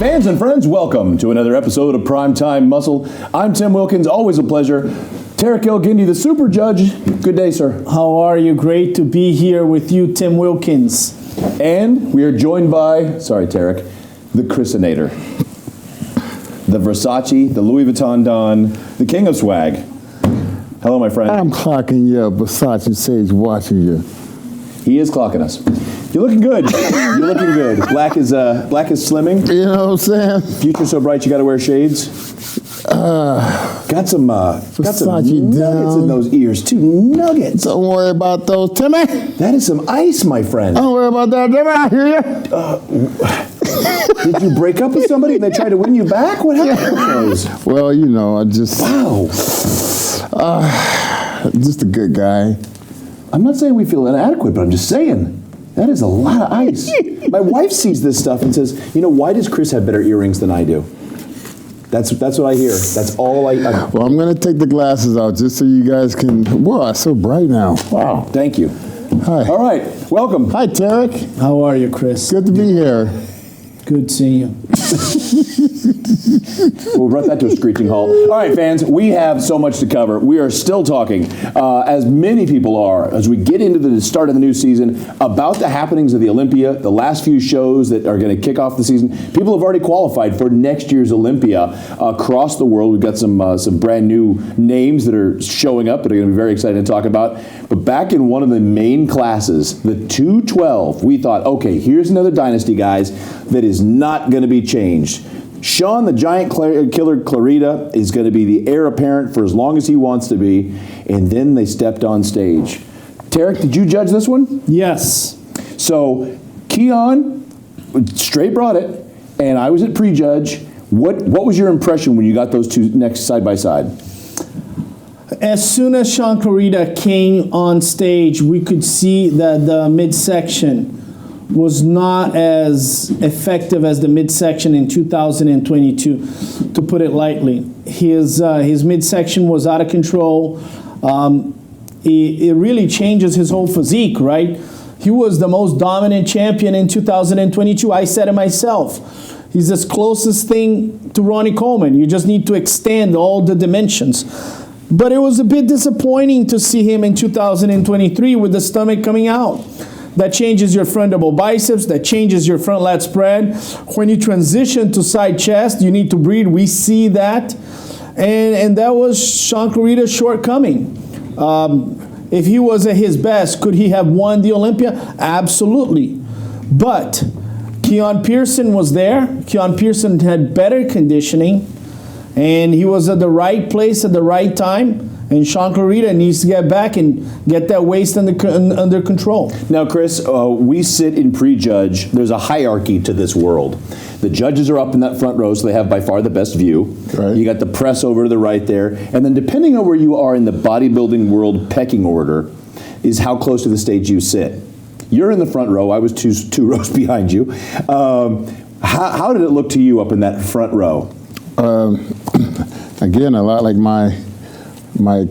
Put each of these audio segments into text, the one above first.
Fans and friends, welcome to another episode of Primetime Muscle. I'm Tim Wilkins, always a pleasure. Tarek El-Guindy, the super judge. Good day, sir. How are you? Great to be here with you, Tim Wilkins. And we are joined by, sorry, Tarek, the Chrisinator. The Versace, the Louis Vuitton Don, the king of swag. Hello, my friend. I'm clocking you up. Versace Sage watching you. He is clocking us. You're looking good. You're looking good. Black is slimming. You know what I'm saying? Future so bright you got to wear shades. Got some nuggets in those ears. 2 nuggets. Don't worry about those, Timmy. That is some ice, my friend. Don't worry about that, Timmy. I hear you. Did you break up with somebody and they tried to win you back? What happened with those? Well, you know, I just... Wow. Just a good guy. I'm not saying we feel inadequate, but I'm just saying. That is a lot of ice. My wife sees this stuff and says, you know, why does Chris have better earrings than I do? That's what I hear. That's all I... Well, I'm going to take the glasses out just so you guys can... Whoa, it's so bright now. Wow. Thank you. Hi. All right. Welcome. Hi, Tarek. How are you, Chris? Good to be here. Good seeing you. We'll brought that to a screeching halt. All right, fans, we have so much to cover. We are still talking, as many people are, as we get into the start of the new season, about the happenings of the Olympia, the last few shows that are going to kick off the season. People have already qualified for next year's Olympia across the world. We've got some brand new names that are showing up that are going to be very exciting to talk about. But back in one of the main classes, the 212, we thought, okay, here's another dynasty, guys, that is not going to be changed. Shaun, the giant killer Clarida, is going to be the heir apparent for as long as he wants to be. And then they stepped on stage. Tarek, did you judge this one? Yes. So Keone straight brought it, and I was at prejudge. What was your impression when you got those two next side by side? As soon as Shaun Clarida came on stage, we could see that the midsection was not as effective as the midsection in 2022, to put it lightly. His midsection was out of control. It really changes his whole physique, right? He was the most dominant champion in 2022. I said it myself. He's the closest thing to Ronnie Coleman. You just need to extend all the dimensions. But it was a bit disappointing to see him in 2023 with the stomach coming out. That changes your front double biceps. That changes your front lat spread. When you transition to side chest, you need to breathe. We see that. And that was Shaun Clarida's shortcoming. If he was at his best, could he have won the Olympia? Absolutely. But Keone Pearson was there. Keone Pearson had better conditioning. And he was at the right place at the right time. And Shaun Clarida needs to get back and get that waist under control. Now, Chris, we sit in prejudge. There's a hierarchy to this world. The judges are up in that front row, so they have by far the best view. Right. You got the press over to the right there. And then depending on where you are in the bodybuilding world pecking order is how close to the stage you sit. You're in the front row. I was two rows behind you. How did it look to you up in that front row? Again, a lot like my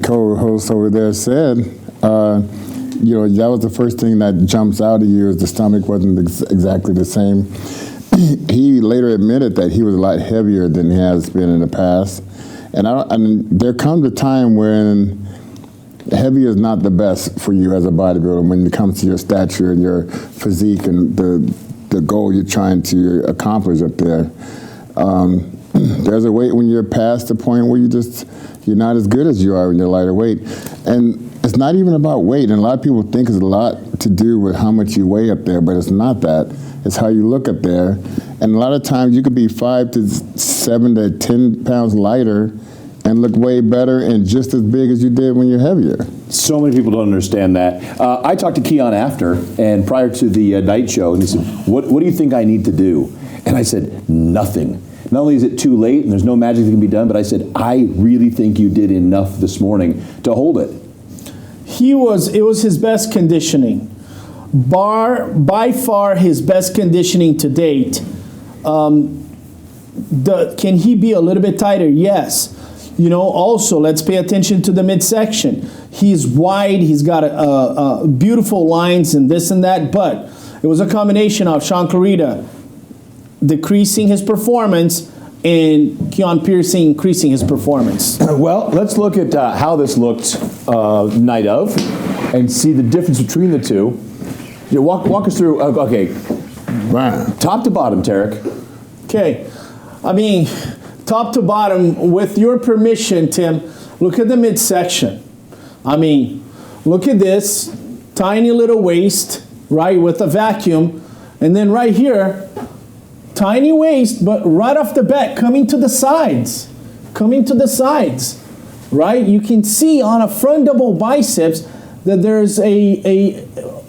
co-host over there said, you know, that was the first thing that jumps out at you is the stomach wasn't exactly the same. He later admitted that he was a lot heavier than he has been in the past. And there comes a time when heavy is not the best for you as a bodybuilder when it comes to your stature and your physique and the goal you're trying to accomplish up there. There's a weight when you're past the point where you're not as good as you are when you're lighter weight. And it's not even about weight. And a lot of people think it's a lot to do with how much you weigh up there, but it's not that. It's how you look up there. And a lot of times you could be 5 to 7 to 10 pounds lighter and look way better and just as big as you did when you're heavier. So many people don't understand that. I talked to Keone after and prior to the night show, and he said, what do you think I need to do? And I said, nothing. Not only is it too late and there's no magic that can be done, but I said, I really think you did enough this morning to hold it. It was his best conditioning. By far his best conditioning to date. Can he be a little bit tighter? Yes. You know, also, let's pay attention to the midsection. He's wide, he's got beautiful lines and this and that, but it was a combination of Shaun Clarida decreasing his performance and Keone Pearson increasing his performance? Well, let's look at how this looked night of and see the difference between the two. You walk us through, okay, Wow. top to bottom, Tarek. Okay, I mean, top to bottom, with your permission, Tim, look at the midsection. I mean, look at this, tiny little waist, right, with a vacuum, and then right here, tiny waist, but right off the bat, coming to the sides, right? You can see on a front double biceps that there's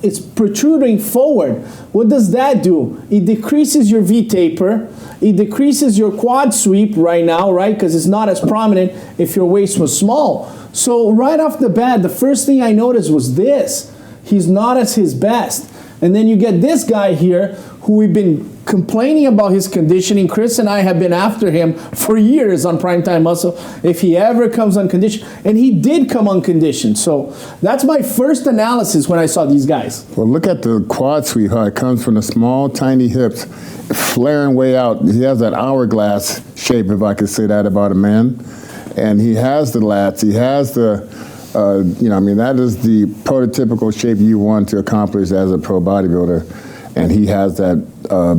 it's protruding forward. What does that do? It decreases your V-taper. It decreases your quad sweep right now, right? Because it's not as prominent if your waist was small. So right off the bat, the first thing I noticed was this. He's not at his best. And then you get this guy here who we've been complaining about his conditioning. Chris and I have been after him for years on Primetime Muscle if he ever comes on condition. And he did come on condition. So that's my first analysis when I saw these guys. Well, look at the quad sweep, how it comes from the small, tiny hips, flaring way out. He has that hourglass shape, if I could say that about a man. And he has the lats. He has the, that is the prototypical shape you want to accomplish as a pro bodybuilder. And he has that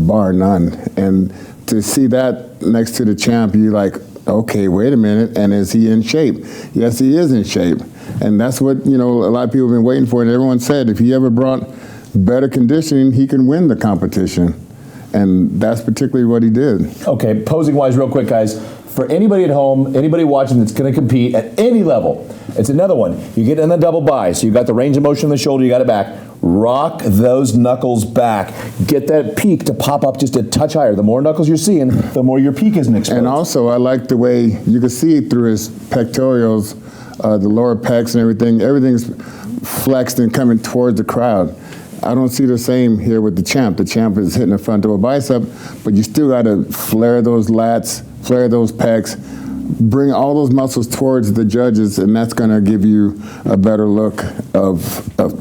bar none. And to see that next to the champ, you're like, okay, wait a minute, and is he in shape? Yes, he is in shape. And that's what, a lot of people have been waiting for. And everyone said if he ever brought better conditioning, he can win the competition. And that's particularly what he did. Okay, posing-wise, real quick, guys. For anybody at home, anybody watching that's going to compete at any level, it's another one. You get in the double bi, so you got the range of motion in the shoulder, you got it back. Rock those knuckles back. Get that peak to pop up just a touch higher. The more knuckles you're seeing, the more your peak isn't exposed. And also, I like the way you can see through his pectorals, the lower pecs and everything. Everything's flexed and coming towards the crowd. I don't see the same here with the champ. The champ is hitting the front double bicep, but you still got to flare those lats, flare those pecs, bring all those muscles towards the judges, and that's going to give you a better look of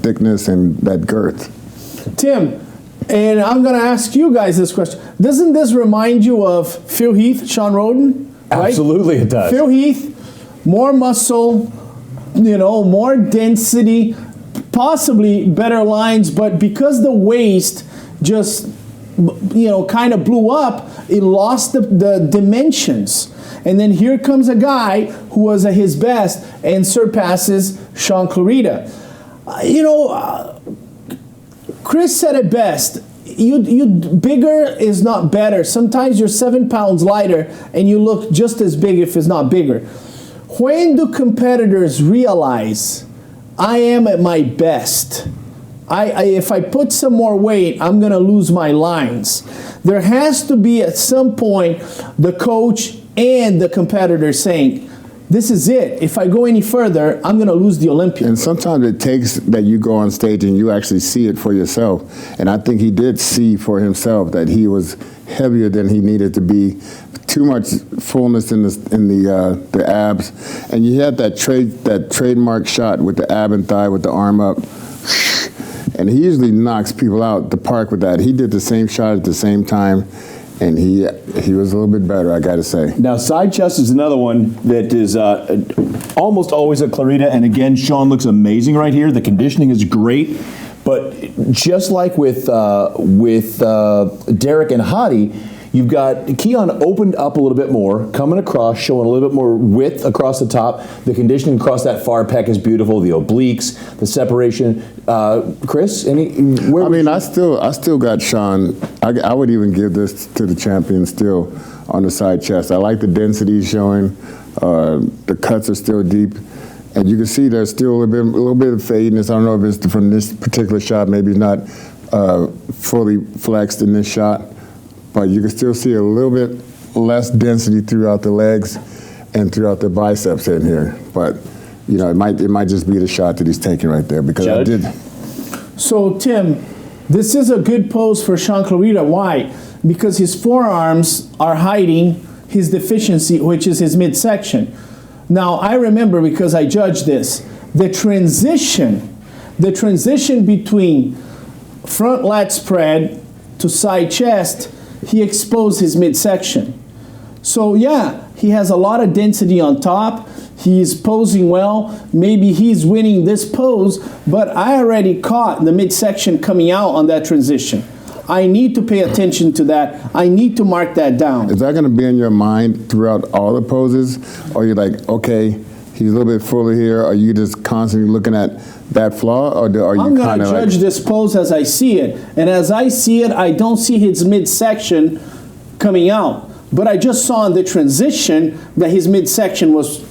thickness and that girth. Tim, and I'm going to ask you guys this question. Doesn't this remind you of Phil Heath, Sean Roden? Right? Absolutely it does. Phil Heath, more muscle, more density, possibly better lines, but because the waist just, kind of blew up, it lost the dimensions. And then here comes a guy who was at his best and surpasses Shaun Clarida. Chris said it best. You bigger is not better. Sometimes you're 7 pounds lighter and you look just as big if it's not bigger. When do competitors realize I am at my best? If I put some more weight, I'm going to lose my lines. There has to be at some point the coach and the competitor saying, this is it. If I go any further, I'm going to lose the Olympia. And sometimes it takes that you go on stage and you actually see it for yourself. And I think he did see for himself that he was heavier than he needed to be. Too much fullness in the abs. And you had that trademark shot with the ab and thigh with the arm up. And he usually knocks people out the park with that. He did the same shot at the same time, and he was a little bit better, I got to say. Now, side chest is another one that is almost always a Clarida, and again, Shaun looks amazing right here. The conditioning is great, but just like with Derek and Hadi, you've got Keone opened up a little bit more, coming across, showing a little bit more width across the top. The conditioning across that far pec is beautiful. The obliques, the separation. Chris, I still got Shaun. I would even give this to the champion still on the side chest. I like the density showing. The cuts are still deep. And you can see there's still a little bit of fadiness. I don't know if it's from this particular shot. Maybe not fully flexed in this shot. But you can still see a little bit less density throughout the legs and throughout the biceps in here. But it might just be the shot that he's taking right there because Judge? I did. So Tim, this is a good pose for Shaun Clarida. Why? Because his forearms are hiding his deficiency, which is his midsection. Now I remember, because I judged this, the transition between front lat spread to side chest he exposed his midsection. So yeah, he has a lot of density on top. He's posing well. Maybe he's winning this pose, but I already caught the midsection coming out on that transition. I need to pay attention to that. I need to mark that down. Is that going to be in your mind throughout all the poses? Or you're like, okay, he's a little bit fuller here. Are you just constantly looking at that flaw? Or are you I'm going kind to of judge like, this pose as I see it. And as I see it, I don't see his midsection coming out. But I just saw in the transition that his midsection was,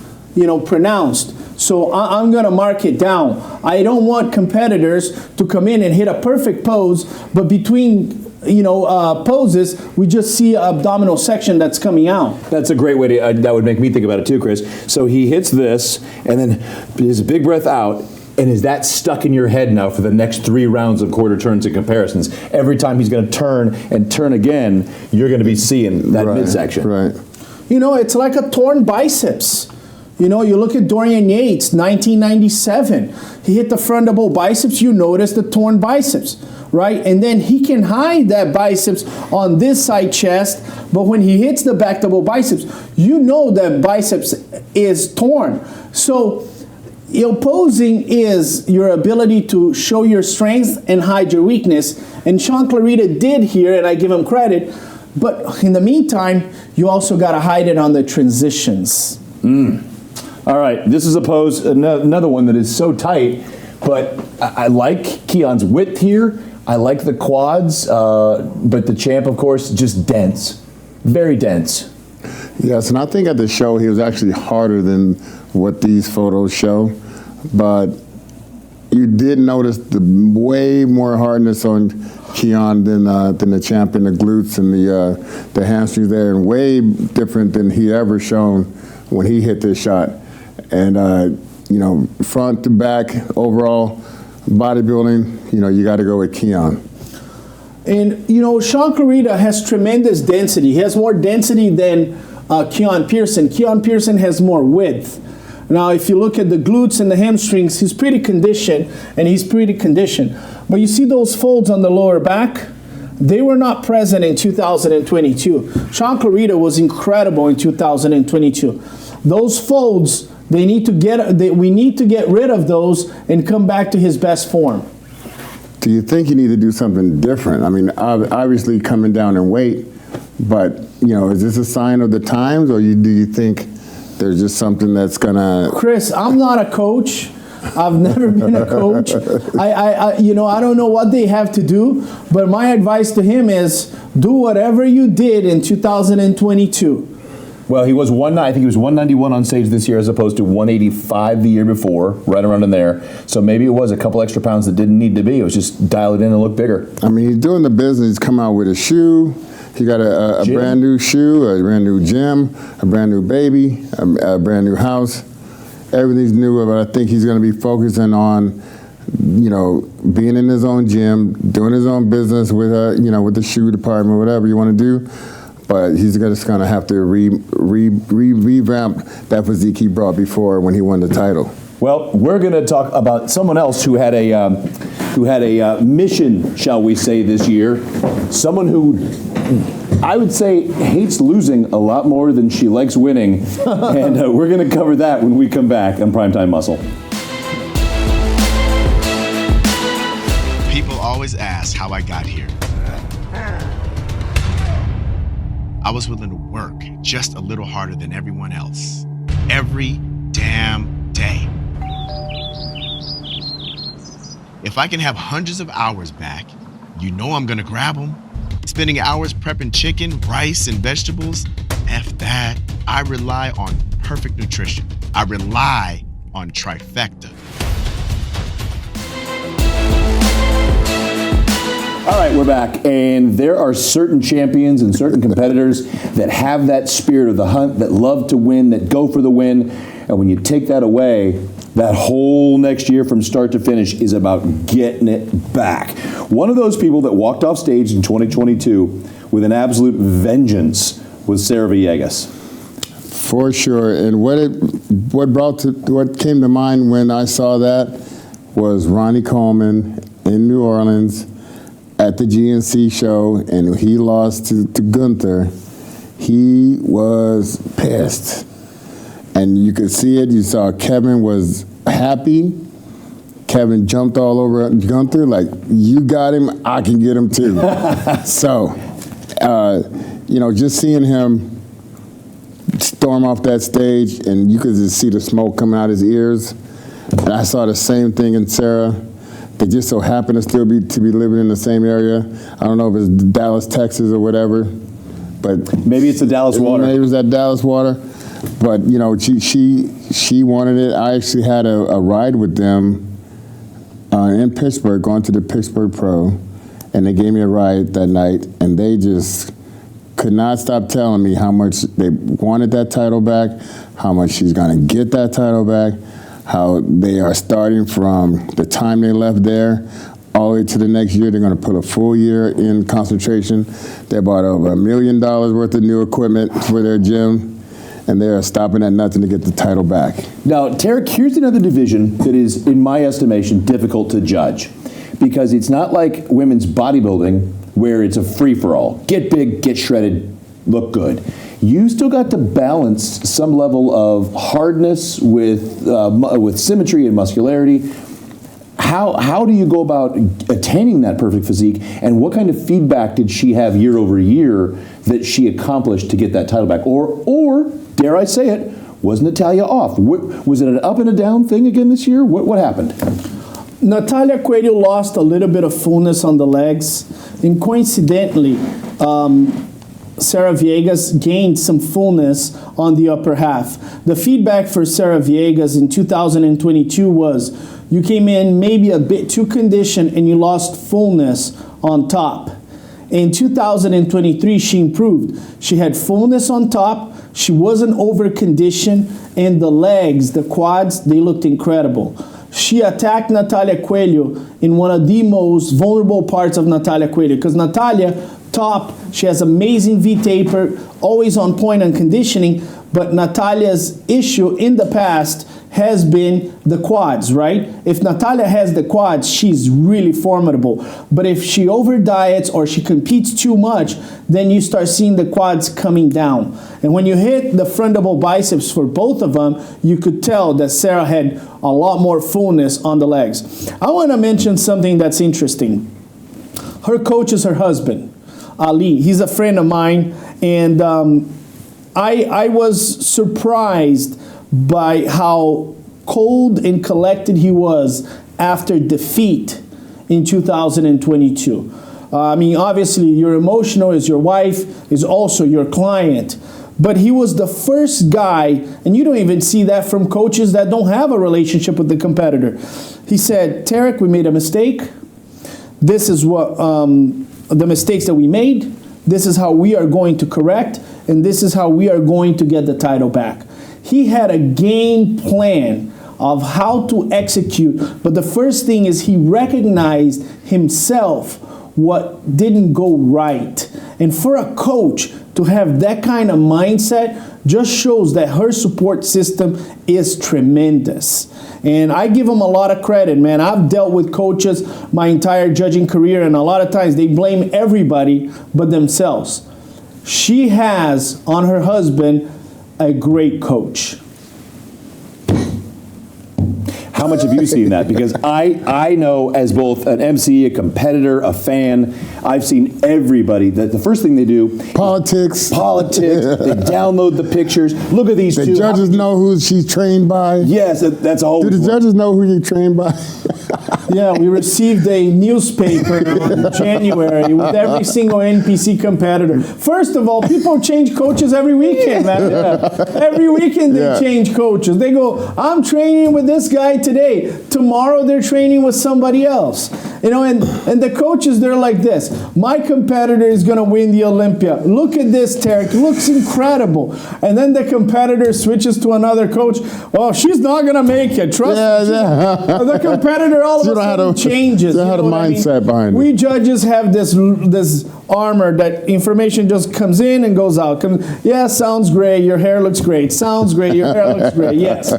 pronounced. So I'm going to mark it down. I don't want competitors to come in and hit a perfect pose, but between poses, we just see an abdominal section that's coming out. That's a great way to, that would make me think about it too, Chris. So he hits this, and then there's a big breath out, and is that stuck in your head now for the next 3 rounds of quarter turns and comparisons? Every time he's going to turn and turn again, you're going to be seeing that midsection. Right. It's like a torn biceps. You look at Dorian Yates, 1997. He hit the front double biceps, you notice the torn biceps, right? And then he can hide that biceps on this side chest, but when he hits the back double biceps, that biceps is torn. So, posing is your ability to show your strength and hide your weakness. And Shaun Clarida did here, and I give him credit. But in the meantime, you also got to hide it on the transitions. All right, this is a pose, another one that is so tight, but I like Keone's width here. I like the quads, but the champ, of course, just dense, very dense. Yes, and I think at the show he was actually harder than what these photos show, but you did notice the way more hardness on Keone than the champ in the glutes and the hamstrings there, and way different than he ever shown when he hit this shot. And front to back overall bodybuilding, you got to go with Keone. And Shaun Clarida has tremendous density. He has more density than Keone Pearson. Keone Pearson has more width. Now, if you look at the glutes and the hamstrings, he's pretty conditioned, But you see those folds on the lower back? They were not present in 2022. Shaun Clarida was incredible in 2022. Those folds, we need to get rid of those and come back to his best form. Do you think you need to do something different? I mean, obviously coming down in weight, but is this a sign of the times, or do you think there's just something that's gonna? Chris, I'm not a coach. I've never been a coach. I don't know what they have to do, but my advice to him is do whatever you did in 2022. Well, I think he was 191 on stage this year as opposed to 185 the year before, right around in there. So maybe it was a couple extra pounds that didn't need to be. It was just dial it in and look bigger. I mean, he's doing the business. He's come out with a shoe. He got a brand new shoe, a brand new gym, a brand new baby, a brand new house. Everything's new, but I think he's going to be focusing on, being in his own gym, doing his own business with, with the shoe department, whatever you want to do. But he's just going to have to revamp that physique he brought before when he won the title. Well, we're going to talk about someone else who had a mission, shall we say, this year. Someone who I would say hates losing a lot more than she likes winning. And we're going to cover that when we come back on Primetime Muscle. People always ask how I got here. I was willing to work just a little harder than everyone else. Every damn day. If I can have hundreds of hours back, I'm gonna grab them. Spending hours prepping chicken, rice, and vegetables, F that. I rely on perfect nutrition. I rely on trifecta. All right, we're back, and there are certain champions and certain competitors that have that spirit of the hunt, that love to win, that go for the win, and when you take that away, that whole next year from start to finish is about getting it back. One of those people that walked off stage in 2022 with an absolute vengeance was Sarah Villegas. For sure, and what came to mind when I saw that was Ronnie Coleman in New Orleans. at the GNC show, and he lost to Gunther, he was pissed. And you could see it. You saw Kevin was happy. Kevin jumped all over Gunther like, you got him, I can get him too. So, just seeing him storm off that stage, and you could just see the smoke coming out his ears. And I saw the same thing in Sarah. They just so happen to still be living in the same area. I don't know if it's Dallas, Texas, or whatever, but maybe it's the Dallas water. Maybe it was that Dallas water. But she wanted it. I actually had a ride with them in Pittsburgh, going to the Pittsburgh Pro, and they gave me a ride that night, and they just could not stop telling me how much they wanted that title back, how much she's going to get that title back, how they are starting from the time they left there all the way to the next year. They're going to put a full year in concentration. They bought over $1 million worth of new equipment for their gym, and they are stopping at nothing to get the title back. Now, Tarek, here's another division that is, in my estimation, difficult to judge, because it's not like women's bodybuilding where it's a free-for-all. Get big, get shredded, look good. You still got to balance some level of hardness with symmetry and muscularity. How do you go about attaining that perfect physique, and what kind of feedback did she have year over year that she accomplished to get that title back? Or dare I say it, was Natalia off? Was it an up and a down thing again this year? What happened? Natalia Coelho lost a little bit of fullness on the legs, and coincidentally, Sarah Viegas gained some fullness on the upper half. The feedback for Sarah Viegas in 2022 was, you came in maybe a bit too conditioned and you lost fullness on top. In 2023, she improved. She had fullness on top, she wasn't over-conditioned, and the legs, the quads, they looked incredible. She attacked Natalia Coelho in one of the most vulnerable parts of Natalia Coelho, because Natalia, top, she has amazing V-taper, always on point on conditioning, but Natalia's issue in the past has been the quads, right? If Natalia has the quads, she's really formidable. But if she over diets or she competes too much, then you start seeing the quads coming down. And when you hit the front double biceps for both of them, you could tell that Sarah had a lot more fullness on the legs. I want to mention something that's interesting. Her coach is her husband, Ali. He's a friend of mine, and I was surprised by how cold and collected he was after defeat in 2022. I mean, obviously, you're emotional as your wife, is also your client. But he was the first guy, and you don't even see that from coaches that don't have a relationship with the competitor. He said, Tarek, we made a mistake. This is what the mistakes that we made. This is how we are going to correct, and this is how we are going to get the title back. He had a game plan of how to execute, but the first thing is he recognized himself what didn't go right. And for a coach to have that kind of mindset just shows that her support system is tremendous. And I give him a lot of credit, man. I've dealt with coaches my entire judging career, and a lot of times they blame everybody but themselves. She has on her husband a great coach. How much have you seen that? Because I know, as both an MC, a competitor, a fan, I've seen everybody that the first thing they do, Politics. they download the pictures. Look at these two. The judges know who she's trained by. Yes, that's a whole. Do the judges know who you're trained by? Yeah, we received a newspaper in January with every single NPC competitor. First of all, people change coaches every weekend, man. Every weekend they change coaches. They go, I'm training with this guy today. Tomorrow they're training with somebody else. You know, and the coaches, they're like this. My competitor is going to win the Olympia. Look at this, Tarek. Looks incredible. And then the competitor switches to another coach. Oh, she's not going to make it. Trust me. The competitor all of a sudden changes. They had a mindset behind it. We judges have this armor that information just comes in and goes out. Yeah, sounds great. Your hair looks great. Sounds great. Your hair looks great. Yes.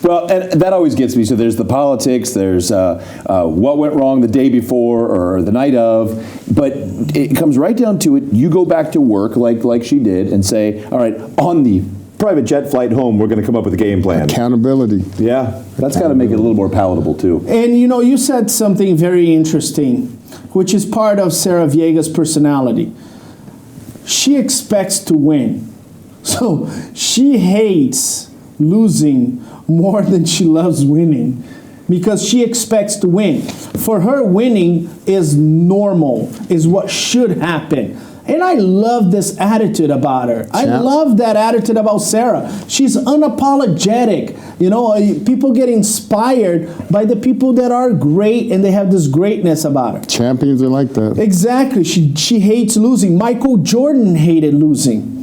Well, and that always gets me. So there's the politics, there's what went wrong the day before or the night of, but it comes right down to it. You go back to work like she did and say, all right, on the private jet flight home, we're going to come up with a game plan. Accountability. Yeah, that's got to make it a little more palatable too. And you know, you said something very interesting, which is part of Sarah Viega's personality. She expects to win. So she hates losing more than she loves winning because she expects to win. For her, winning is normal, is what should happen. And I love this attitude about her. I love that attitude about Sarah. She's unapologetic. You know, people get inspired by the people that are great and they have this greatness about her. Champions are like that. Exactly. She hates losing. Michael Jordan hated losing.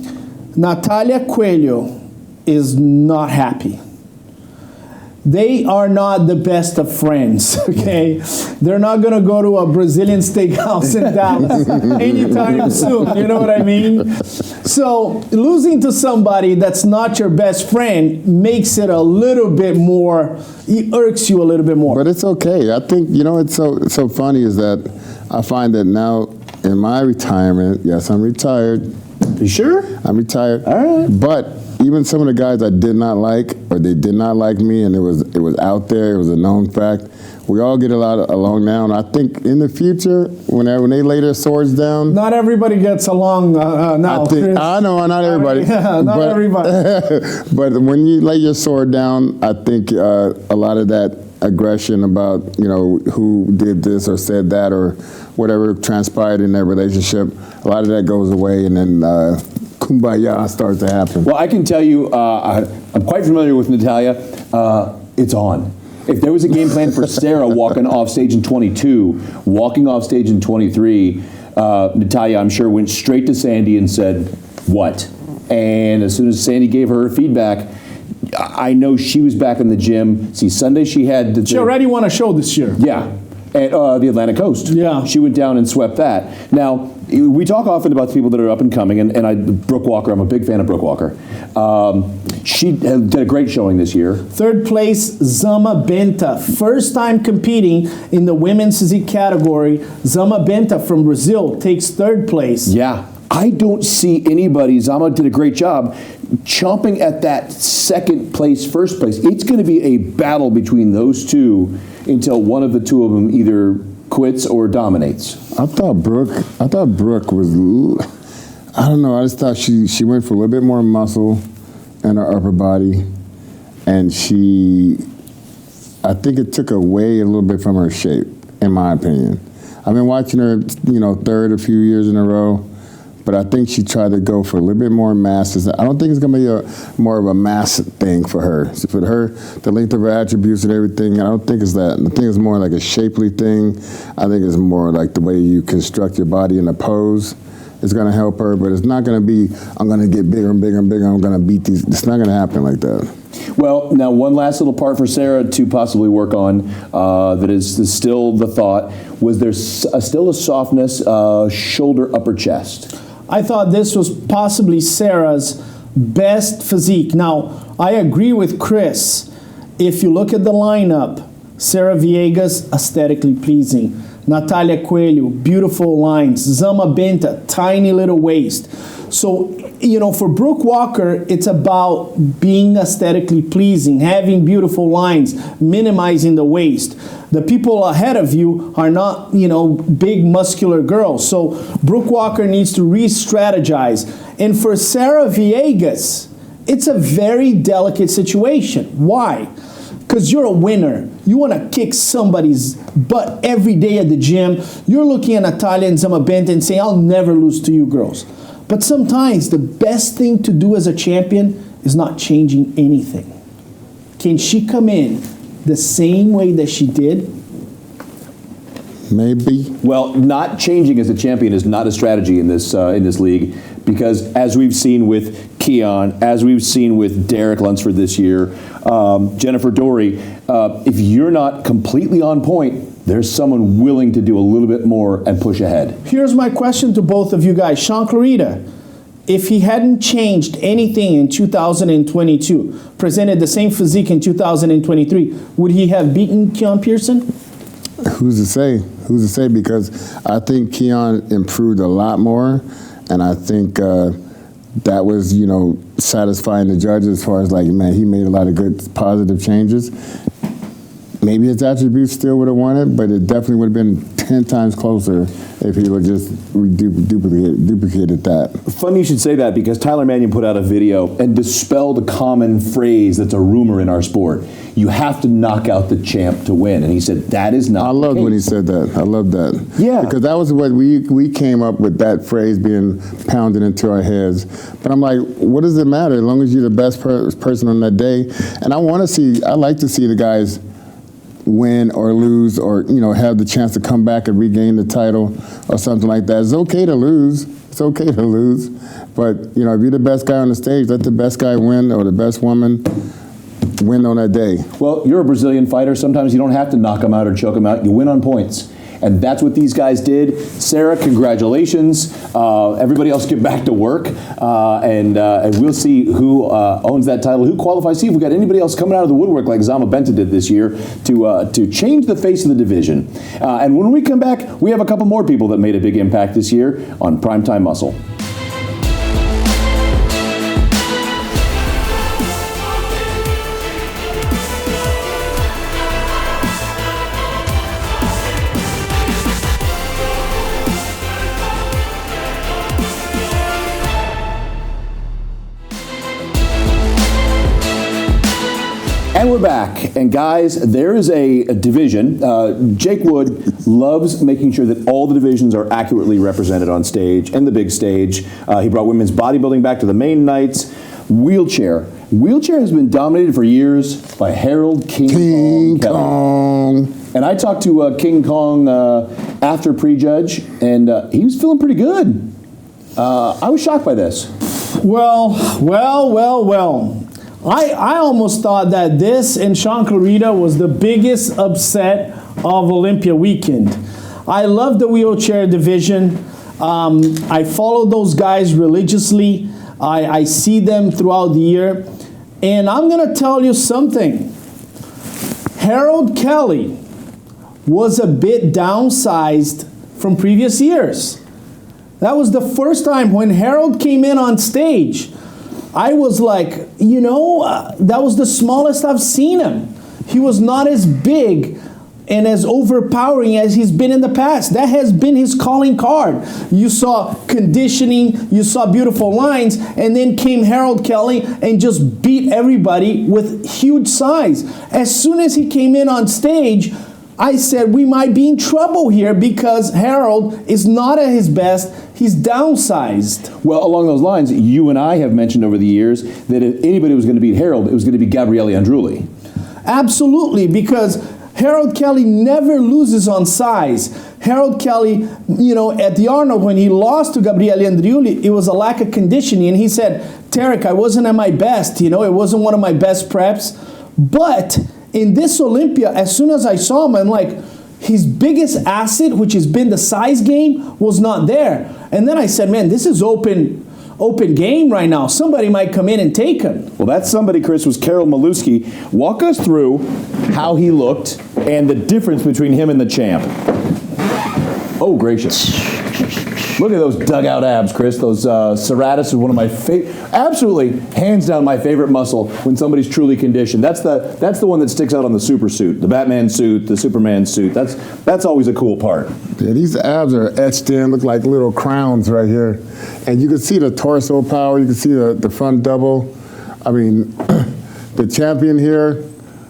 Natalia Coelho is not happy. They are not the best of friends, okay? They're not going to go to a Brazilian steakhouse in Dallas anytime soon, you know what I mean? So losing to somebody that's not your best friend makes it a little bit more, it irks you a little bit more. But it's okay. I think, you know, it's so funny is that I find that now in my retirement, yes, I'm retired. You sure? I'm retired. All right. But even some of the guys I did not like, or they did not like me, and it was out there, it was a known fact. We all get along now, and I think in the future, when they lay their swords down, not everybody gets along now. I know, not everybody. Not everybody. But when you lay your sword down, I think a lot of that aggression about, you know, who did this or said that or whatever transpired in their relationship, a lot of that goes away, and then kumbaya starts to happen. Well, I can tell you, I'm quite familiar with Natalia. It's on. If there was a game plan for Sarah walking off stage in 22, walking off stage in 23, Natalia, I'm sure, went straight to Sandy and said, what? And as soon as Sandy gave her feedback, I know she was back in the gym. See, Sunday she had... She already won a show this year. Yeah. At the Atlantic Coast. Yeah. She went down and swept that. Now, we talk often about the people that are up and coming, and Brooke Walker, I'm a big fan of Brooke Walker. She did a great showing this year. Third place, Zama Benta. First time competing in the women's physique category. Zama Benta from Brazil takes third place. Yeah. I don't see anybody, Zama did a great job, chomping at that second place, first place. It's going to be a battle between those two until one of the two of them either quits or dominates. I thought Brooke was, I don't know, I just thought she went for a little bit more muscle in her upper body, and I think it took away a little bit from her shape, in my opinion. I've been watching her, you know, third a few years in a row, but I think she tried to go for a little bit more mass. I don't think it's going to be more of a mass thing for her. For her, the length of her attributes and everything, I don't think it's that. I think it's more like a shapely thing. I think it's more like the way you construct your body in a pose is going to help her, but it's not going to be, I'm going to get bigger and bigger and bigger, I'm going to beat these. It's not going to happen like that. Well, now one last little part for Sarah to possibly work on that is still the thought. Was there still a softness, shoulder, upper chest? I thought this was possibly Sarah's best physique. Now, I agree with Chris. If you look at the lineup, Sarah Viega's aesthetically pleasing. Natalia Coelho, beautiful lines. Zama Benta, tiny little waist. So, you know, for Brooke Walker, it's about being aesthetically pleasing, having beautiful lines, minimizing the waist. The people ahead of you are not, you know, big muscular girls. So Brooke Walker needs to re-strategize. And for Sarah Viegas, it's a very delicate situation. Why? Because you're a winner. You want to kick somebody's butt every day at the gym. You're looking at Natalia and Zama Benta and saying, I'll never lose to you girls. But sometimes the best thing to do as a champion is not changing anything. Can she come in the same way that she did? Maybe. Well, not changing as a champion is not a strategy in this league, because as we've seen with Keone, as we've seen with Derek Lunsford this year, Jennifer Dory, if you're not completely on point, there's someone willing to do a little bit more and push ahead. Here's my question to both of you guys. Shaun Clarida, if he hadn't changed anything in 2022, presented the same physique in 2023, would he have beaten Keone Pearson? Who's to say? Who's to say? Because I think Keone improved a lot more, and I think that was, satisfying the judges as far as like, man, he made a lot of good, positive changes. Maybe his attributes still would have won it, but it definitely would have been 10 times closer if he would just duplicated that. Funny you should say that, because Tyler Mannion put out a video and dispelled a common phrase that's a rumor in our sport. You have to knock out the champ to win. And he said, that is not I loved when he said that. I loved that. Yeah. Because that was what we came up with, that phrase being pounded into our heads. But I'm like, what does it matter as long as you're the best person on that day? And I like to see the guys win or lose, or have the chance to come back and regain the title or something like that. It's okay to lose. It's okay to lose. But if you're the best guy on the stage, let the best guy win, or the best woman win on that day. Well, you're a Brazilian fighter. Sometimes you don't have to knock them out or choke them out. You win on points. And that's what these guys did. Sarah, congratulations. Everybody else get back to work. And we'll see who owns that title, who qualifies. See if we got anybody else coming out of the woodwork like Zama Benta did this year to change the face of the division. And when we come back, we have a couple more people that made a big impact this year on Primetime Muscle. And we're back. And guys, there is a division. Jake Wood loves making sure that all the divisions are accurately represented on stage and the big stage. He brought women's bodybuilding back to the main nights. Wheelchair. Wheelchair has been dominated for years by Harold King Kong. And I talked to King Kong after prejudge, and he was feeling pretty good. I was shocked by this. Well. I almost thought that this and Shaun Clarida was the biggest upset of Olympia weekend. I love the wheelchair division. I follow those guys religiously. I see them throughout the year. And I'm going to tell you something. Harold Kelly was a bit downsized from previous years. That was the first time when Harold came in on stage. I was like, that was the smallest I've seen him. He was not as big and as overpowering as he's been in the past. That has been his calling card. You saw conditioning, you saw beautiful lines, and then came Harold Kelly and just beat everybody with huge size. As soon as he came in on stage, I said we might be in trouble here because Harold is not at his best. He's downsized. Well, along those lines, you and I have mentioned over the years that if anybody was going to beat Harold, it was going to be Gabriele Andrulli. Absolutely, because Harold Kelly never loses on size. Harold Kelly, at the Arnold, when he lost to Gabriele Andrulli, it was a lack of conditioning. And he said, Tarek, I wasn't at my best. It wasn't one of my best preps. But in this Olympia, as soon as I saw him, I'm like, his biggest asset, which has been the size game, was not there. And then I said, man, this is open game right now. Somebody might come in and take him. Well, that somebody, Chris, was Karol Maluski. Walk us through how he looked and the difference between him and the champ. Oh, gracious. Look at those dugout abs, Chris. Those serratus are one of my favorite, absolutely, hands down, my favorite muscle when somebody's truly conditioned. That's the one that sticks out on the super suit, the Batman suit, the Superman suit. That's always a cool part. Yeah, these abs are etched in, look like little crowns right here. And you can see the torso power, you can see the front double. I mean, the champion here,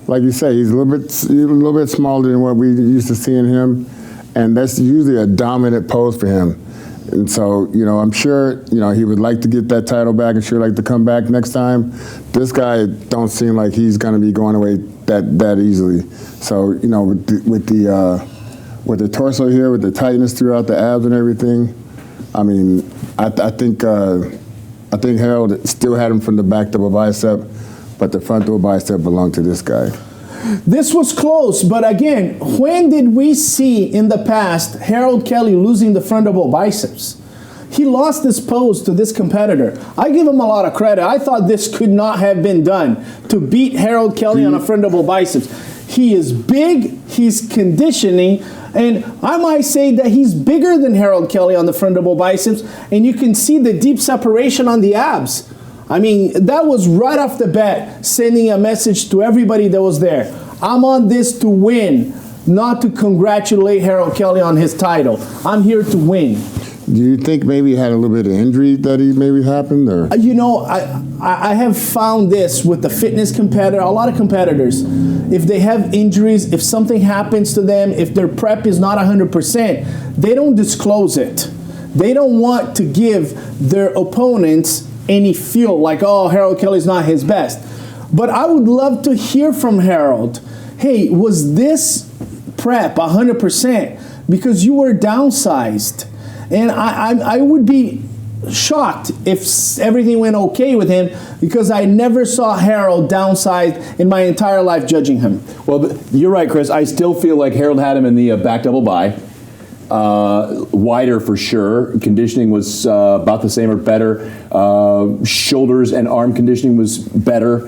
like you say, he's a little bit smaller than what we used to seeing him. And that's usually a dominant pose for him. And so, I'm sure, he would like to get that title back and sure like to come back next time. This guy don't seem like he's going to be going away that easily. So, with the torso here, with the tightness throughout the abs and everything, I mean, I think Harold still had him from the back double bicep, but the front double bicep belonged to this guy. This was close, but again, when did we see in the past Harold Kelly losing the front double biceps? He lost this pose to this competitor. I give him a lot of credit. I thought this could not have been done to beat Harold Kelly on a front double biceps. He is big, he's conditioning, and I might say that he's bigger than Harold Kelly on the front double biceps, and you can see the deep separation on the abs. I mean, that was right off the bat sending a message to everybody that was there. I'm on this to win, not to congratulate Harold Kelly on his title. I'm here to win. Do you think maybe he had a little bit of injury that he maybe happened? Or? You know, I have found this with the fitness competitor, a lot of competitors. If they have injuries, if something happens to them, if their prep is not 100%, they don't disclose it. They don't want to give their opponents any feel like, oh, Harold Kelly's not his best. But I would love to hear from Harold, hey, was this prep 100%? Because you were downsized. And I would be shocked if everything went okay with him, because I never saw Harold downsized in my entire life judging him. Well, you're right, Chris. I still feel like Harold had him in the back double bi. Wider for sure. Conditioning was about the same or better. Shoulders and arm conditioning was better.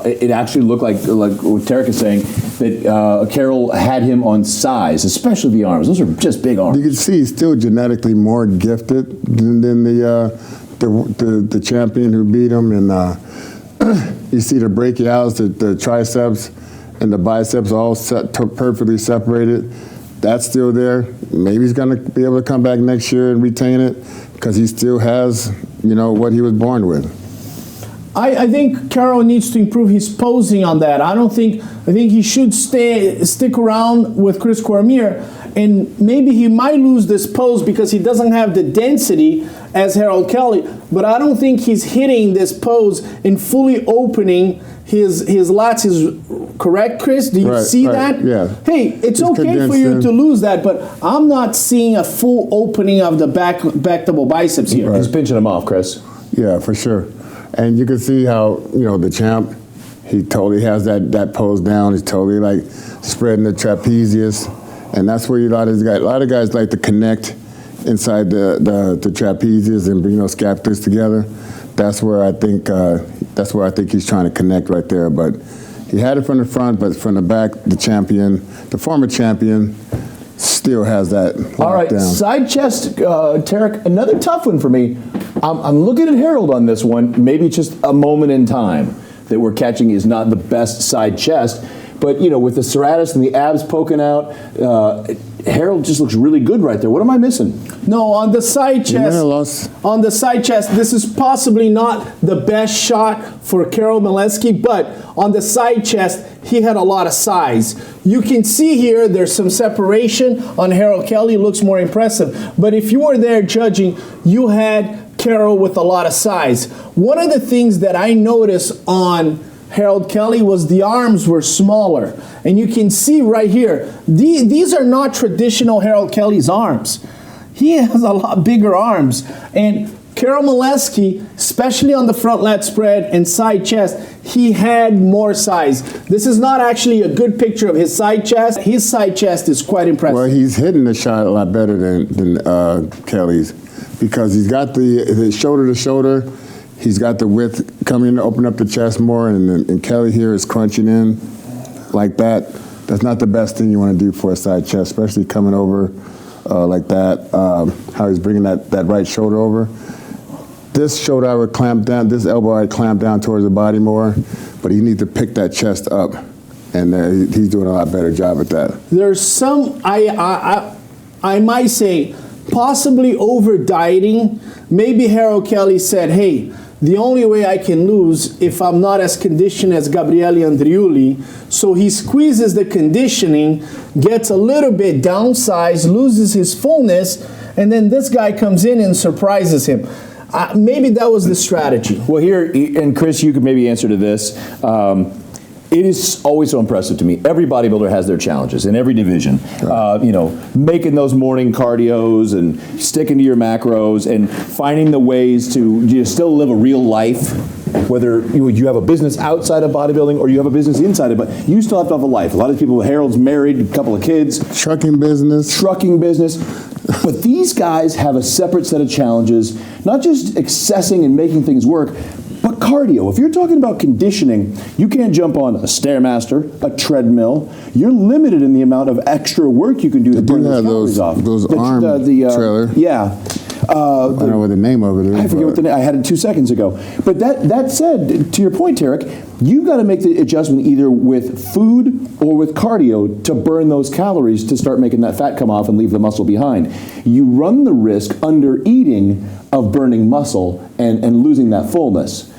It actually looked like what Tarek is saying, that Carroll had him on size, especially the arms. Those are just big arms. You can see he's still genetically more gifted than the champion who beat him. And you see the brachials, the triceps, and the biceps all perfectly separated. That's still there. Maybe he's going to be able to come back next year and retain it, because he still has, what he was born with. I think Carroll needs to improve his posing on that. I think he should stick around with Chris Cormier, and maybe he might lose this pose because he doesn't have the density as Harold Kelly, but I don't think he's hitting this pose and fully opening his lats. Is correct, Chris? Do you see that? Yeah. Hey, it's okay for you to lose that, but I'm not seeing a full opening of the back double biceps here. He's pinching him off, Chris. Yeah, for sure. And you can see how, the champ, he totally has that pose down. He's totally like spreading the trapezius. And that's where a lot of guys like to connect inside the trapezius and bring those scapulas together. That's where I think he's trying to connect right there. But he had it from the front, but from the back, the former champion, still has that. All right, down. Side chest, Tarek, another tough one for me. I'm looking at Harold on this one. Maybe it's just a moment in time that we're catching is not the best side chest. But, with the serratus and the abs poking out, Harold just looks really good right there. What am I missing? No, on the side chest, this is possibly not the best shot for Karol Maleski, but on the side chest, he had a lot of size. You can see here, there's some separation on Harold Kelly, looks more impressive. But if you were there judging, you had Carroll with a lot of size. One of the things that I noticed on Harold Kelly was the arms were smaller. And you can see right here, these are not traditional Harold Kelly's arms. He has a lot bigger arms. And Karol Maleski, especially on the front lat spread and side chest, he had more size. This is not actually a good picture of his side chest. His side chest is quite impressive. Well, he's hitting the shot a lot better than Kelly's, because he's got the shoulder to shoulder. He's got the width coming to open up the chest more, and Kelly here is crunching in like that. That's not the best thing you want to do for a side chest, especially coming over like that. How he's bringing that right shoulder over. This shoulder I would clamp down, this elbow I'd clamp down towards the body more, but he needs to pick that chest up, and he's doing a lot better job at that. There's some, I might say, possibly over dieting. Maybe Harold Kelly said, hey, the only way I can lose if I'm not as conditioned as Gabriele Andriuli. So he squeezes the conditioning, gets a little bit downsized, loses his fullness, and then this guy comes in and surprises him. Maybe that was the strategy. Well, here, and Chris, you could maybe answer to this. It is always so impressive to me. Every bodybuilder has their challenges in every division. Right. Making those morning cardios and sticking to your macros and finding the ways to still live a real life. Whether you have a business outside of bodybuilding or you have a business inside of it, you still have to have a life. A lot of people, Harold's married, a couple of kids. Trucking business. But these guys have a separate set of challenges, not just accessing and making things work, but cardio. If you're talking about conditioning, you can't jump on a Stairmaster, a treadmill. You're limited in the amount of extra work you can do to burn those calories off. Those arm trailer. Yeah. I don't know what the name of it is. I forget what the name. I had it 2 seconds ago. But that said, to your point, Tarek, you've got to make the adjustment either with food or with cardio to burn those calories to start making that fat come off and leave the muscle behind. You run the risk under eating of burning muscle and losing that fullness.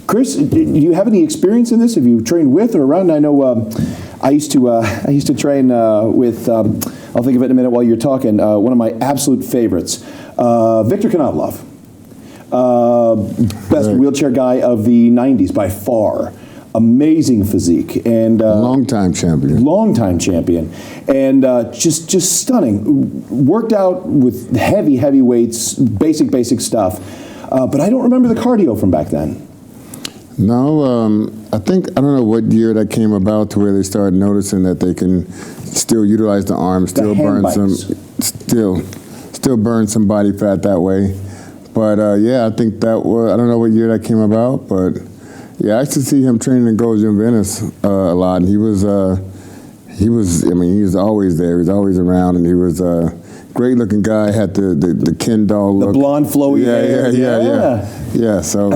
Chris, do you have any experience in this? Have you trained with or around? I know I used to train with. I'll think of it in a minute while you're talking. One of my absolute favorites, Victor Konopov, best wheelchair guy of the '90s by far. Amazing physique and longtime champion. Longtime champion, and just stunning. Worked out with heavy weights, basic stuff. But I don't remember the cardio from back then. No, I don't know what year that came about to where they started noticing that they can still utilize the arms, still burn some body fat that way. But yeah, I think that was, I don't know what year that came about, but yeah, I used to see him training in Gold's Gym Venice a lot, and he was always there, he was always around, and he was great looking guy, had the Ken doll look. The blonde flowy hair. Yeah, so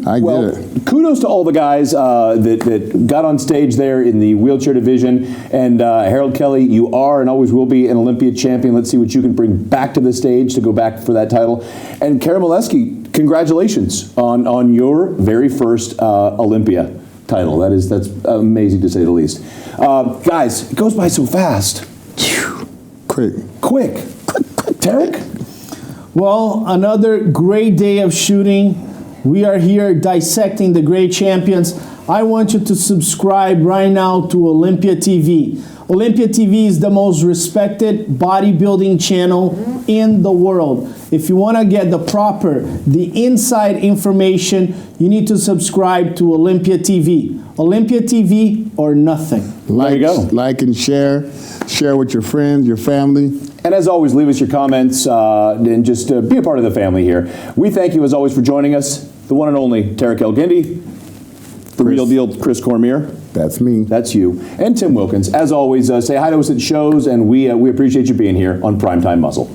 I get it. Kudos to all the guys that got on stage there in the wheelchair division. And Harold Kelly, you are and always will be an Olympia champion. Let's see what you can bring back to the stage to go back for that title. And Kara Molesky, congratulations on your very first Olympia title. That's amazing to say the least. Guys, it goes by so fast. Quick. Tarek? Well, another great day of shooting. We are here dissecting the great champions. I want you to subscribe right now to Olympia TV. Olympia TV is the most respected bodybuilding channel in the world. If you want to get the inside information, you need to subscribe to Olympia TV. Olympia TV or nothing. There you go. Like and share. Share with your friends, your family. And as always, leave us your comments and just be a part of the family here. We thank you as always for joining us. The one and only Tarek Elgindy, the real deal Chris Cormier. That's me. That's you. And Tim Wilkins. As always, say hi to us at shows, and we appreciate you being here on Primetime Muscle.